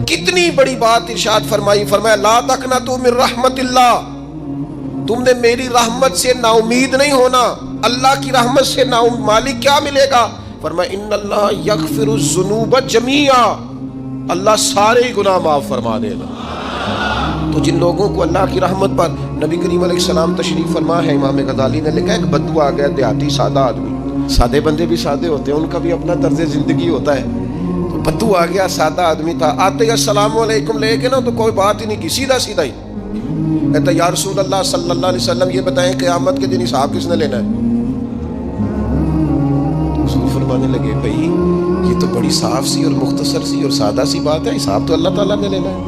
کتنی بڑی بات ارشاد فرمائی، فرمایا لا تقنطوا من رحمت اللہ، تم نے میری رحمت سے نا امید نہیں ہونا۔ اللہ کی رحمت سے نا مالک کیا ملے گا؟ فرمایا ان اللہ یغفر الذنوب جمیعا، اللہ سارے گناہ معاف فرما دے گا۔ تو جن لوگوں کو اللہ کی رحمت پر نبی کریم علیہ السلام تشریف فرما ہے، امام غزالی نے لکھا ایک بدو آ گیا، دیہاتی سادہ آدمی، سادے بندے بھی سادے ہوتے ہیں، ان کا بھی اپنا طرز زندگی ہوتا ہے، تو بدو آ گیا، سادہ آدمی تھا، آتے السلام علیکم لے کے نا تو کوئی بات ہی نہیں کی، سیدھا سیدھا ہی کہتا یا رسول اللہ صلی اللہ علیہ وسلم یہ بتائیں قیامت کے دن حساب کس نے لینا ہے؟ رسول فرمانے لگے بھائی یہ تو بڑی صاف سی اور مختصر سی اور سادہ سی بات ہے، حساب تو اللہ تعالیٰ نے لینا ہے۔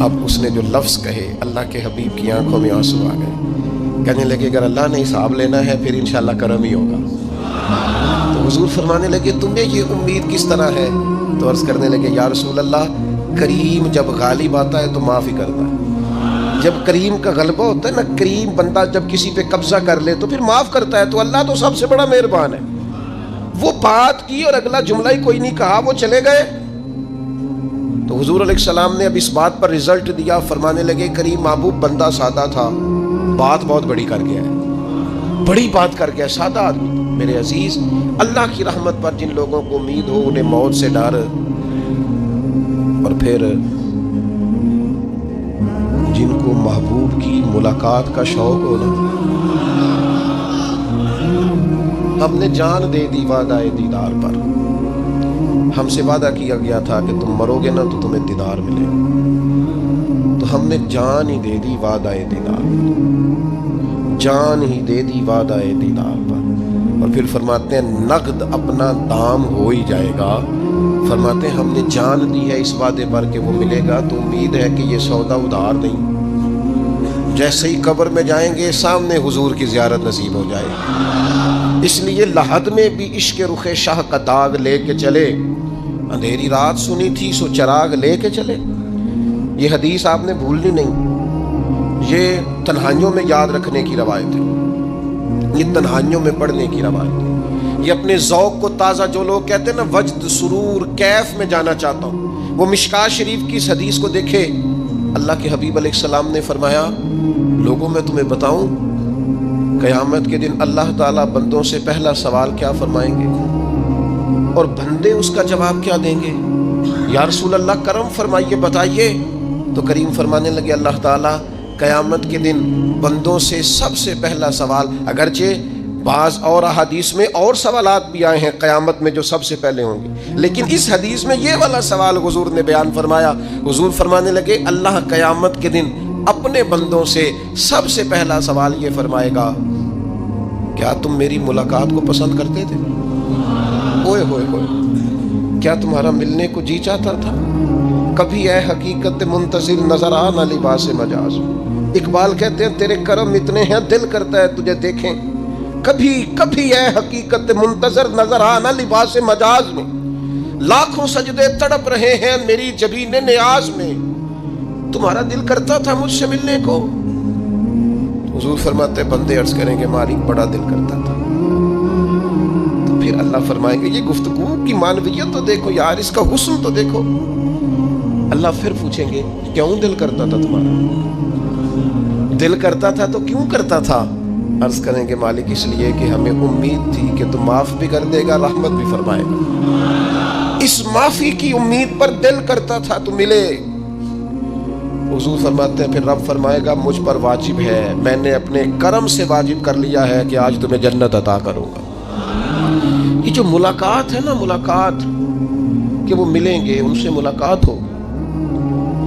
اب اس نے جو لفظ کہے اللہ کے حبیب کی آنکھوں میں آنسو آ گئے، کہنے لگے اگر اللہ نے حساب لینا ہے پھر انشاءاللہ کرم ہی ہوگا۔ تو حضور فرمانے لگے تمہیں یہ امید کس طرح ہے؟ تو عرض کرنے لگے یا رسول اللہ کریم جب غالب آتا ہے تو معاف ہی کرتا ہے، جب کریم کا غلبہ ہوتا ہے نا، کریم بندہ جب کسی پہ قبضہ کر لے تو پھر معاف کرتا ہے، تو اللہ تو سب سے بڑا مہربان ہے۔ وہ بات کی اور اگلا جملہ ہی کوئی نہیں کہا، وہ چلے گئے۔ تو حضور علیہ السلام نے اب اس بات پر رزلٹ دیا، فرمانے لگے کریم محبوب بندہ سادہ تھا، بات بہت بڑی کر گیا ہے، بڑی بات کر گیا، سادہ آدمی۔ میرے عزیز، اللہ کی رحمت پر جن لوگوں کو امید ہو، انہیں موت سے ڈر اور پھر جن کو محبوب کی ملاقات کا شوق ہو نا، ہم نے جان دے دی وعدہ دیدار پر، ہم سے وعدہ کیا گیا تھا کہ تم مرو گے نا تو تمہیں دیدار ملے گا، تو ہم نے جان ہی دے دی وعدہ دیدار پر، جان ہی دے دی وعدہ دیدار پر۔ اور پھر فرماتے ہیں نقد اپنا دام ہو ہی جائے گا، فرماتے ہیں ہم نے جان دی ہے اس وعدے پر کہ وہ ملے گا، تو امید ہے کہ یہ سودا ادھار نہیں، جیسے ہی قبر میں جائیں گے سامنے حضور کی زیارت نصیب ہو جائے گی۔ اس لیے لحد میں بھی عشق رخ شاہ کا داغ لے کے چلے، اندھیری رات سنی تھی سو چراغ لے کے چلے۔ یہ حدیث آپ نے بھولنی نہیں، یہ تنہائیوں میں یاد رکھنے کی روایت ہے، یہ تنہائیوں میں پڑھنے کی روایت ہے۔ یہ اپنے ذوق کو تازہ، جو لوگ کہتے ہیں نا وجد سرور کیف میں جانا چاہتا ہوں، وہ مشکات شریف کی اس حدیث کو دیکھے۔ اللہ کے حبیب علیہ السلام نے فرمایا لوگوں میں تمہیں بتاؤں قیامت کے دن اللہ تعالیٰ بندوں سے پہلا سوال کیا فرمائیں گے اور بندے اس کا جواب کیا دیں گے؟ یا رسول اللہ کرم فرمائیے بتائیے۔ تو کریم فرمانے لگے اللہ تعالیٰ قیامت کے دن بندوں سے سب سے پہلا سوال، اگرچہ بعض اور احادیث میں اور سوالات بھی آئے ہیں قیامت میں جو سب سے پہلے ہوں گے، لیکن اس حدیث میں یہ والا سوال حضور نے بیان فرمایا۔ حضور فرمانے لگے اللہ قیامت کے دن اپنے بندوں سے سب سے پہلا سوال یہ فرمائے گا کیا تم میری ملاقات کو پسند کرتے تھے؟ اوئے ہوئے ہوئے، کیا تمہارا ملنے کو جی چاہتا تھا؟ کبھی اے حقیقت منتظر نظر آنا لباس مجاز۔ اقبال کہتے ہیں تیرے کرم اتنے ہیں دل کرتا ہے تجھے دیکھیں، کبھی کبھی اے حقیقت منتظر نظر آنا لباس مجاز میں، لاکھوں سجدے تڑپ رہے ہیں میری جبین نیاز میں، تمہارا دل کرتا تھا مجھ سے ملنے کو؟ حضور فرماتے بندے عرض کریں گے مالک بڑا دل کرتا تھا۔ تو پھر اللہ فرمائیں گے یہ گفتگو کی معنویت تو دیکھو یار، اس کا حسن تو دیکھو۔ اللہ پھر پوچھیں گے کیوں دل کرتا تھا تمہارا؟ دل کرتا تھا تو کیوں کرتا تھا؟ عرض کریں گے مالک اس لیے کہ ہمیں امید تھی کہ تم معاف بھی کر دے گا، رحمت بھی فرمائے گا، اس معافی کی امید پر دل کرتا تھا تو ملے۔ حضور فرماتے ہیں پھر رب فرمائے گا مجھ پر واجب ہے، میں نے اپنے کرم سے واجب کر لیا ہے کہ آج تمہیں جنت عطا کروں گا۔ یہ جو ملاقات ہے نا، ملاقات کہ وہ ملیں گے، ان سے ملاقات ہو۔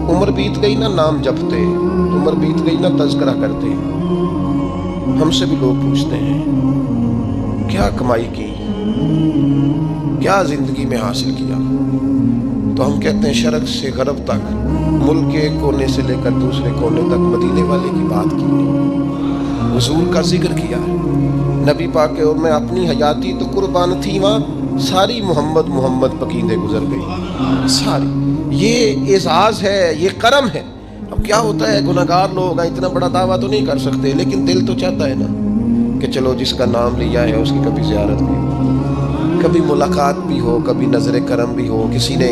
عمر بیت گئی نا نام جپتے، عمر بیت گئی نا تذکرہ کرتے، ہم سے بھی لوگ پوچھتے ہیں کیا کمائی کی، کیا زندگی میں حاصل کیا، تو ہم کہتے ہیں شرق سے غرب تک، ملک کے کونے سے لے کر دوسرے کونے تک مدینے والے کی بات کی، حضور کا ذکر کیا ہے، نبی پاک اور میں اپنی حیاتی تو قربان تھی وہاں ساری محمد محمد پقیدے گزر گئی ساری۔ یہ اعزاز ہے، یہ کرم ہے۔ اب کیا ہوتا ہے گناہگار لوگ ہیں، اتنا بڑا دعویٰ تو نہیں کر سکتے، لیکن دل تو چاہتا ہے نا کہ چلو جس کا نام لیا ہے اس کی کبھی زیارت بھی ہو، کبھی ملاقات بھی ہو، کبھی نظر کرم بھی ہو، کسی نے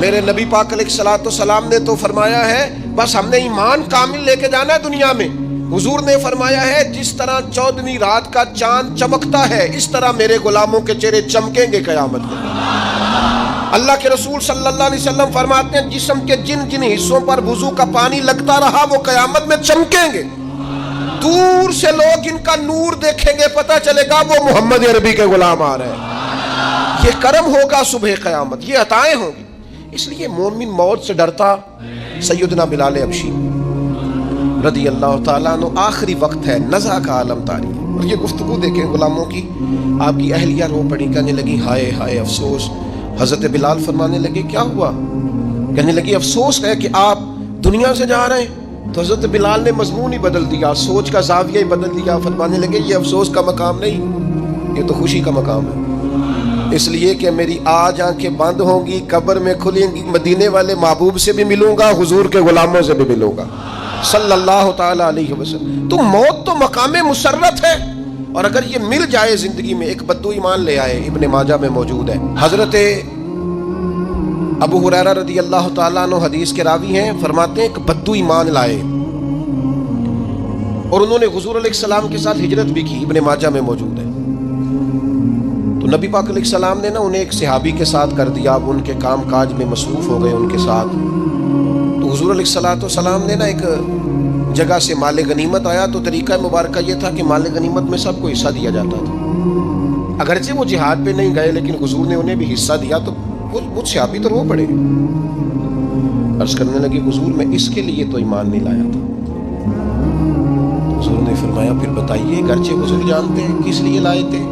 میرے نبی پاک علیہ الصلوۃ والسلام نے تو فرمایا ہے بس ہم نے ایمان کامل لے کے جانا ہے دنیا میں. حضور نے فرمایا ہے جس طرح 14ویں رات کا چاند چمکتا ہے اس طرح میرے غلاموں کے چہرے چمکیں گے قیامت میں. اللہ کے رسول صلی اللہ علیہ وسلم فرماتے ہیں جسم کے جن جن حصوں پر وضو کا پانی لگتا رہا وہ قیامت میں چمکیں گے. دور سے لوگ ان کا نور دیکھیں گے, پتہ چلے گا وہ محمد عربی کے غلام آ رہے ہیں. یہ کرم ہوگا صبح قیامت, یہ عطائیں ہوں گی. اس لیے مومن موت سے ڈرتا. سیدنا بلال حبشی رضی اللہ تعالیٰ عنہ, آخری وقت ہے, نزع کا عالم طاری ہے. اور یہ گفتگو دیکھیں غلاموں کی. آپ کی اہلیہ رو پڑی, کہنے لگی ہائے ہائے افسوس. حضرت بلال فرمانے لگے کیا ہوا؟ کہنے لگی افسوس ہے کہ آپ دنیا سے جا رہے ہیں. تو حضرت بلال نے مضمون ہی بدل دیا, سوچ کا زاویہ ہی بدل دیا. فرمانے لگے یہ افسوس کا مقام نہیں, یہ تو خوشی کا مقام ہے. اس لیے کہ میری آج آنکھیں بند ہوں گی, قبر میں کھلیں گی, مدینے والے محبوب سے بھی ملوں گا, حضور کے غلاموں سے بھی ملوں گا صلی اللہ تعالی علیہ وسلم. تو موت تو مقام مسرت ہے, اور اگر یہ مل جائے زندگی میں. ایک بدو ایمان لے آئے, ابن ماجہ میں موجود ہے. حضرت ابو ہریرہ رضی اللہ تعالیٰ عنہ حدیث کے راوی ہیں, فرماتے ہیں ایک بدو ایمان لائے اور انہوں نے حضور علیہ السلام کے ساتھ ہجرت بھی کی. ابن ماجہ میں موجود ہے. تو نبی پاک علیہ السلام نے انہیں ایک صحابی کے ساتھ کر دیا. اب ان کے کام کاج میں مصروف ہو گئے ان کے ساتھ. تو حضور علیہ السلام نے ایک جگہ سے مال غنیمت آیا. تو طریقہ مبارکہ یہ تھا کہ مال غنیمت میں سب کو حصہ دیا جاتا تھا. اگرچہ وہ جہاد پہ نہیں گئے لیکن حضور نے انہیں بھی حصہ دیا. تو وہ صحابی تو رو پڑے, عرض کرنے لگے حضور میں اس کے لیے تو ایمان نہیں لایا تھا. تو حضور نے فرمایا پھر بتائیے, اگرچہ حضور جانتے ہیں کس لیے لائے تھے.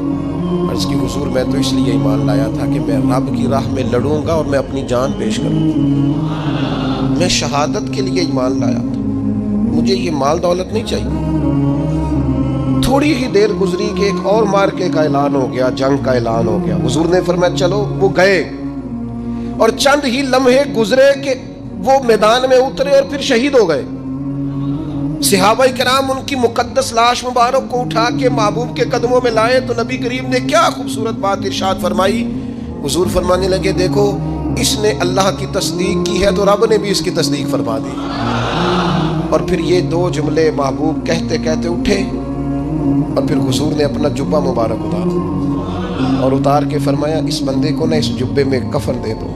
عرض کی حضور میں تو اس لیے ایمان لایا تھا کہ میں رب کی راہ میں لڑوں گا اور میں اپنی جان پیش کروں گا. میں شہادت کے لیے ایمان لایا تھا, مجھے یہ مال دولت نہیں چاہیے. تھوڑی ہی دیر گزری کہ ایک اور مارکے کا اعلان ہو گیا, جنگ کا اعلان ہو گیا. حضور نے فرمایا چلو. وہ گئے اور چند ہی لمحے گزرے کہ وہ میدان میں اترے اور پھر شہید ہو گئے. صحابہ کرام ان کی مقدس لاش مبارک کو اٹھا کے محبوب کے قدموں میں لائے. تو نبی کریم نے کیا خوبصورت بات ارشاد فرمائی. حضور فرمانے لگے دیکھو اس نے اللہ کی تصدیق کی ہے تو رب نے بھی اس کی تصدیق فرما دی. اور پھر یہ دو جملے محبوب کہتے کہتے اٹھے اور پھر حضور نے اپنا جبہ مبارک اتارا اور اتار کے فرمایا اس بندے کو نہ اس جبے میں کفن دے دو,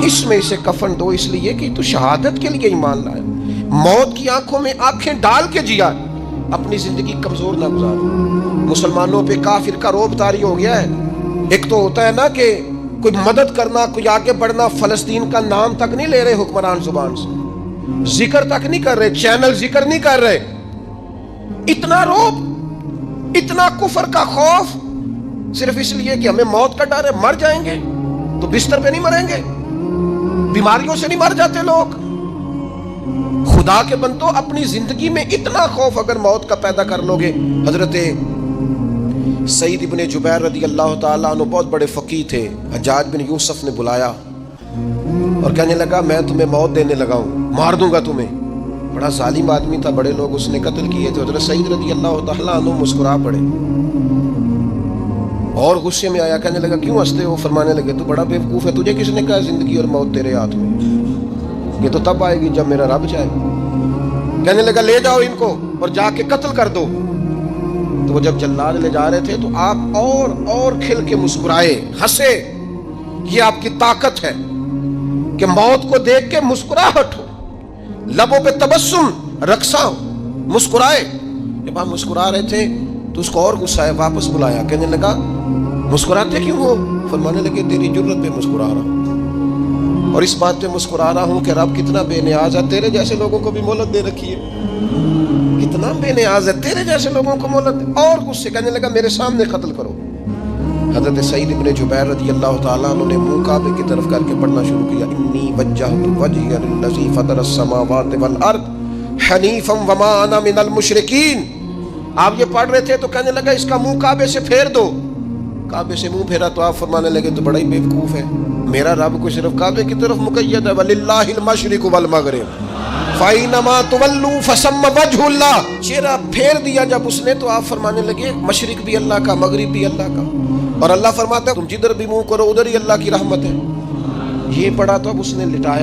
اس میں اسے کفن دو, اس لیے کہ تو شہادت کے لیے ایمان لایا. موت کی آنکھوں میں آنکھیں ڈال کے جیا, اپنی زندگی کمزور نہ گزار. مسلمانوں پہ کافر کا رعب طاری ہو گیا ہے. ایک تو ہوتا ہے نا کہ کوئی مدد کرنا, کوئی آگے بڑھنا, فلسطین کا نام تک نہیں لے رہے حکمران زبان سے, ذکر تک نہیں کر رہے, چینل ذکر نہیں کر رہے. اتنا رعب, اتنا کفر کا خوف, صرف اس لیے کہ ہمیں موت کا ڈر ہے, مر جائیں گے. تو بستر پہ نہیں مریں گے, بیماریوں سے نہیں مر جاتے لوگ. خدا کے بندو اپنی زندگی میں اتنا خوف اگر موت کا پیدا کر لو گے. حضرت سعید ابن جبیر رضی اللہ تعالیٰ عنہ بہت بڑے فقیہ تھے. حجاج بن یوسف نے بلایا اور کہنے لگا میں تمہیں موت دینے لگا ہوں, مار دوں گا تمہیں. بڑا ظالم آدمی تھا, بڑے لوگ اس نے قتل کیے تھے. حضرت سعید رضی اللہ تعالیٰ عنہ مسکرا پڑے اور غصے میں آیا, کہنے لگا کیوں ہنستے ہو؟ فرمانے لگے تو بڑا بیوقوف ہے, تجھے کس نے کہا زندگی اور موت تیرے ہاتھ میں, یہ تو تب آئے گی جب میرا رب چاہے. کہنے لگا لے جاؤ ان کو اور جا کے قتل کر دو. تو وہ جب جلاد لے جا رہے تھے تو آپ اور کھل کے مسکرائے, ہنسے. یہ آپ کی طاقت ہے کہ موت کو دیکھ کے مسکراہٹ ہو, لبوں پہ تبسم, رقصاں, مسکرائے. جب آپ مسکرا رہے تھے تو اس کو اور غصہ ہے, واپس بلایا. کہنے لگا مسکراتے کیوں ہو؟ فرمانے لگے تیری جرت پہ مسکرا رہا ہوں, اور اس بات پہ مسکرا رہا ہوں کہ رب کتنا بے نیاز ہے, تیرے جیسے لوگوں کو بھی مہلت دے رکھی ہے. کتنا بے نیاز ہے, تیرے جیسے لوگوں کو مہلت دے. اور غصے, کہنے لگا میرے سامنے قتل کرو. حضرت سعید ابن جبیر رضی اللہ تعالیٰ عنہ نے منہ کعبے کی طرف کر کے پڑھنا شروع کیا, انی وجہت وجہی للذی فطر السماوات والارض حنیفا وما انا من المشرکین. آپ یہ پڑھ رہے تھے تو کہنے لگا اس کا منہ کعبے سے پھیر دو. کعبے سے منہ پھیرا تو آپ فرمانے لگے تو بڑا ہی بیوقوف ہے, میرا رب کو صرف کعبے کی طرف مقید ہے, وللہ المشرق والمغرب فَإِنَّمَا تُوَلُّوا فَثَمَّ وَجْهُ اللَّهِ. چہرہ پھیر دیا جب اس نے تو آپ فرمانے لگے مشرق بھی اللہ کا, مغرب بھی اللہ کا. اور اللہ فرماتا ہے تم جدھر بھی منہ کرو ادھر ہی اللہ کی رحمت ہے. یہ پڑھا تو اب اس نے لٹایا